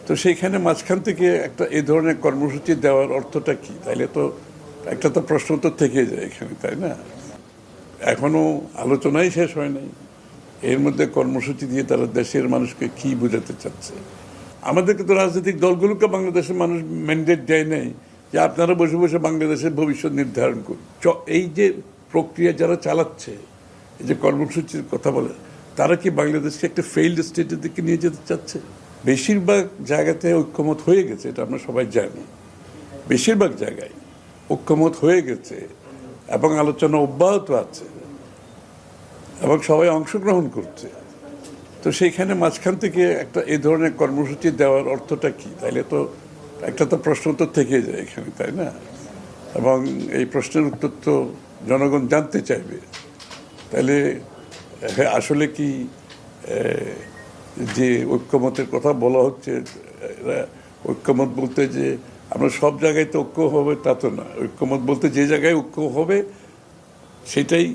তো সেইখানে মাঝখান থেকে একটা এই ধরনের কর্মসূচি দেওয়ার অর্থটা কি? তাইলে তো একটা তো প্রশ্ন তো থেকে যায় এখানে, তাই না? এখনো আলোচনাই শেষ হয় নাই, এর মধ্যে কর্মসূচি দিয়ে তারা দেশের মানুষকে কি বোঝাতে চাচ্ছে? আমাদেরকে তো রাজনৈতিক দলগুলোকে বাংলাদেশের মানুষ ম্যান্ডেট দেয় নাই যে আপনারা বসে বসে বাংলাদেশের ভবিষ্যৎ নির্ধারণ করুন। এই যে প্রক্রিয়া যারা চালাচ্ছে, এই যে কর্মসূচির কথা বলে, তারা কি বাংলাদেশকে একটা ফেইল্ড স্টেটের দিকে নিয়ে যেতে চাচ্ছে? বেশিরভাগ জায়গাতে ঐক্যমত হয়ে গেছে, এটা আমরা সবাই জানি। বেশিরভাগ জায়গায় ঐক্যমত হয়ে গেছে এবং আলোচনা অব্যাহত আছে এবং সবাই অংশগ্রহণ করছে। তো সেইখানে মাঝখান থেকে একটা এই ধরনের কর্মসূচি দেওয়ার অর্থটা কি? তাইলে তো একটা তো প্রশ্ন তো থেকে যায় এখানে, তাই না? এবং এই প্রশ্নের উত্তর তো জনগণ জানতে চাইবে। তাহলে আসলে কি যে ঐক্যমতের কথা বলা হচ্ছে, ঐক্যমত বলতে যে আমরা সব জায়গায় তো ঐক্য হবে তা তো না। ঐক্যমত বলতে যে জায়গায় ঐক্য হবে সেটাই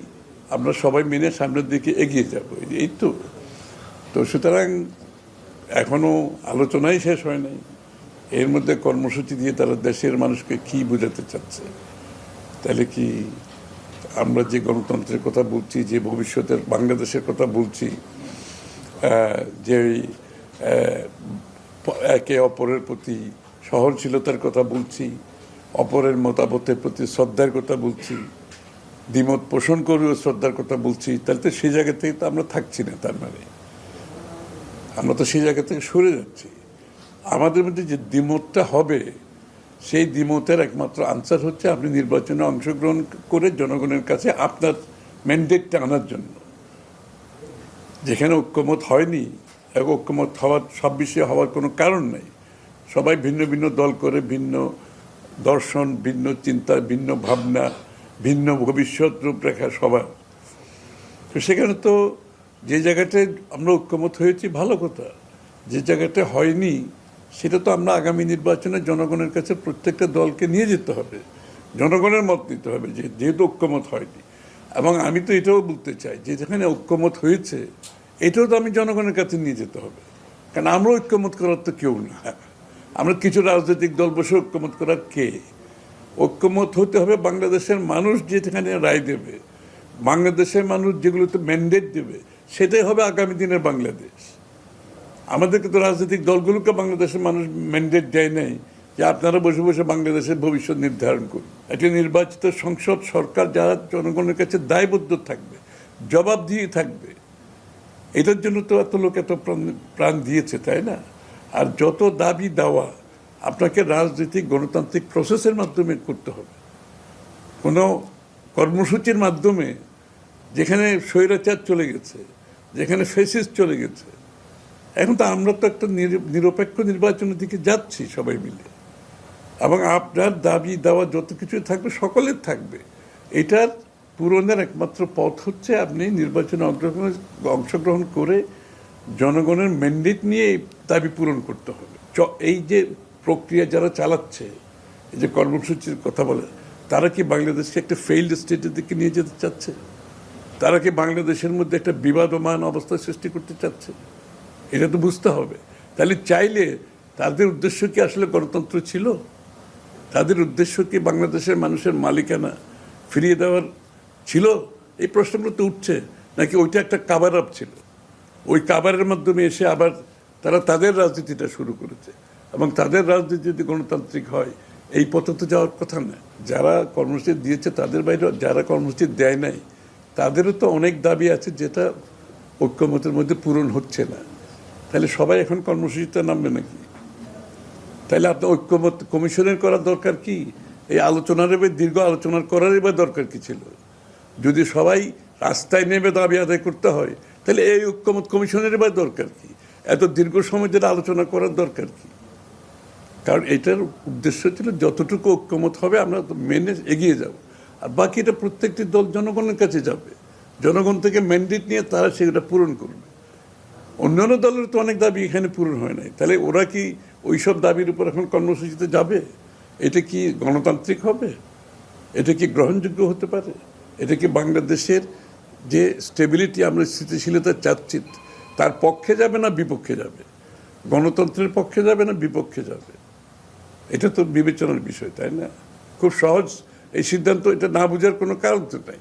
আমরা সবাই মেনে সামনের দিকে এগিয়ে যাব, এই তো। তো সুতরাং এখনো আলোচনাই শেষ হয় নাই, এর মধ্যে কর্মসূচি দিয়ে তারা দেশের মানুষকে কি বোঝাতে চাচ্ছে? তাহলে কি আমরা যে গণতন্ত্রের কথা বলছি, যে ভবিষ্যতের বাংলাদেশের কথা বলছি, যে একে অপরের প্রতি সহনশীলতার কথা বলছি, অপরের মতামতের প্রতি শ্রদ্ধার কথা বলছি, দ্বিমত পোষণ করেও শ্রদ্ধার কথা বলছি, তাহলে তো সেই জায়গা থেকে তো আমরা থাকছি না। তার মানে আমরা তো সেই জায়গা থেকে সরে যাচ্ছি। আমাদের মধ্যে যে দ্বিমতটা হবে, সেই দ্বিমতের একমাত্র আনসার হচ্ছে আপনি নির্বাচনে অংশগ্রহণ করে জনগণের কাছে আপনার ম্যান্ডেটটা আনার জন্য। যেখানে ঐক্যমত হয়নি, ঐক্যমত হওয়ার সব বিষয়ে হওয়ার কোনো কারণ নেই। সবাই ভিন্ন ভিন্ন দল করে, ভিন্ন দর্শন, ভিন্ন চিন্তা, ভিন্ন ভাবনা, ভিন্ন ভবিষ্যৎ রূপরেখা সবার। তো সেখানে তো যে জায়গাটায় আমরা ঐক্যমত হয়েছি ভালো কথা, যে জায়গাটা হয়নি সেটা তো আমরা আগামী নির্বাচনে জনগণের কাছে প্রত্যেকটা দলকে নিয়ে যেতে হবে, জনগণের মত নিতে হবে, যেহেতু ঐক্যমত হয়নি। এবং আমি তো এটাও বলতে চাই যে যেখানে ঐক্যমত হয়েছে এটাও তো আমি জনগণের কাছে নিয়ে যেতে হবে, কারণ আমরা ঐক্যমত করার তো কেউ না। আমরা কিছু রাজনৈতিক দল বসে ঐক্যমত করার কে? ঐক্যমত হতে হবে বাংলাদেশের মানুষ যেখানে রায় দেবে, বাংলাদেশের মানুষ যেগুলোতে ম্যান্ডেট দেবে, সেটাই হবে আগামী দিনের বাংলাদেশ। আমাদেরকে তো রাজনৈতিক দলগুলোকে বাংলাদেশের মানুষ ম্যান্ডেট দেয় নাই যে আপনারা বসে বসে বাংলাদেশের ভবিষ্যৎ নির্ধারণ করুন। একটা নির্বাচিত সংসদ সরকার যারা জনগণের কাছে দায়বদ্ধ থাকবে, জবাবদিহি থাকবে, এটার জন্য তো এত লোক এত প্রাণ দিয়েছে, তাই না? আর যত দাবি দেওয়া আপনাকে রাজনৈতিক গণতান্ত্রিক প্রসেসের মাধ্যমে করতে হবে। কোনো কর্মসূচির মাধ্যমে, যেখানে স্বৈরাচার চলে গেছে, যেখানে ফেসিস্ট চলে গেছে, এখন তো আমরা তো একটা নিরপেক্ষ নির্বাচনের দিকে যাচ্ছি সবাই মিলে, এবং আপনার দাবি দেওয়া যত কিছু থাকবে সকলের থাকবে। এটার পূরণের একমাত্র পথ হচ্ছে আপনি নির্বাচনে অংশগ্রহণ করে জনগণের ম্যান্ডেট নিয়ে এই দাবি পূরণ করতে হবে। এই যে প্রক্রিয়া যারা চালাচ্ছে, এই যে কর্মসূচির কথা বলে, তারা কি বাংলাদেশকে একটা ফেইল্ড স্টেটের দিকে নিয়ে যেতে চাচ্ছে? তারা কি বাংলাদেশের মধ্যে একটা বিবাদমান অবস্থা সৃষ্টি করতে চাচ্ছে? এটা তো বুঝতে হবে। তাহলে চাইলে তাদের উদ্দেশ্য কি আসলে গণতন্ত্র ছিল? তাদের উদ্দেশ্য কি বাংলাদেশের মানুষের মালিকানা ফিরিয়ে দেওয়ার ছিল? এই প্রশ্নগুলো তো উঠছে। নাকি ওইটা একটা কাভার আপ ছিল? ওই কাভারের মাধ্যমে এসে আবার তারা তাদের রাজনীতিটা শুরু করেছে, এবং তাদের রাজনীতি যদি গণতান্ত্রিক হয় এই পথে তো যাওয়ার কথা না। যারা কর্মসূচি দিয়েছে তাদের বাইরে যারা কর্মসূচি দেয় নাই, তাদেরও তো অনেক দাবি আছে যেটা ঐক্যমতের মধ্যে পূরণ হচ্ছে না। তাহলে সবাই এখন কর্মসূচিতে নামবে নাকি? তাহলে আপনার ঐক্যমত কমিশনের করার দরকার কি? এই আলোচনার দীর্ঘ আলোচনার করারই বা দরকার কি ছিল? যদি সবাই রাস্তায় নেমে দাবি আদায় করতে হয়, তাহলে এই ঐক্যমত কমিশনের বা দরকার কি? এত দীর্ঘ সময় ধরে আলোচনা করার দরকার কি? কারণ এটার উদ্দেশ্য ছিল যতটুকু ঐক্যমত হবে আমরা মেনে এগিয়ে যাব, আর বাকি এটা প্রত্যেকটি দল জনগণের কাছে যাবে, জনগণ থেকে ম্যান্ডেট নিয়ে তারা সেটা পূরণ করবে। অন্যান্য দলের তো অনেক দাবি এখানে পূরণ হয় নাই, তাহলে ওরা কি ওইসব দাবির উপর এখন কর্মসূচিতে যাবে? এটা কি গণতান্ত্রিক হবে? এটা কি গ্রহণযোগ্য হতে পারে? এটা কি বাংলাদেশের যে স্টেবিলিটি, আমরা স্থিতিশীলতা চাচ্ছি, তার পক্ষে যাবে না বিপক্ষে যাবে? গণতন্ত্রের পক্ষে যাবে না বিপক্ষে যাবে, এটা তো বিবেচনার বিষয়, তাই না? খুব সহজ এই সিদ্ধান্ত, এটা না বোঝার কোনো কারণ তো নাই।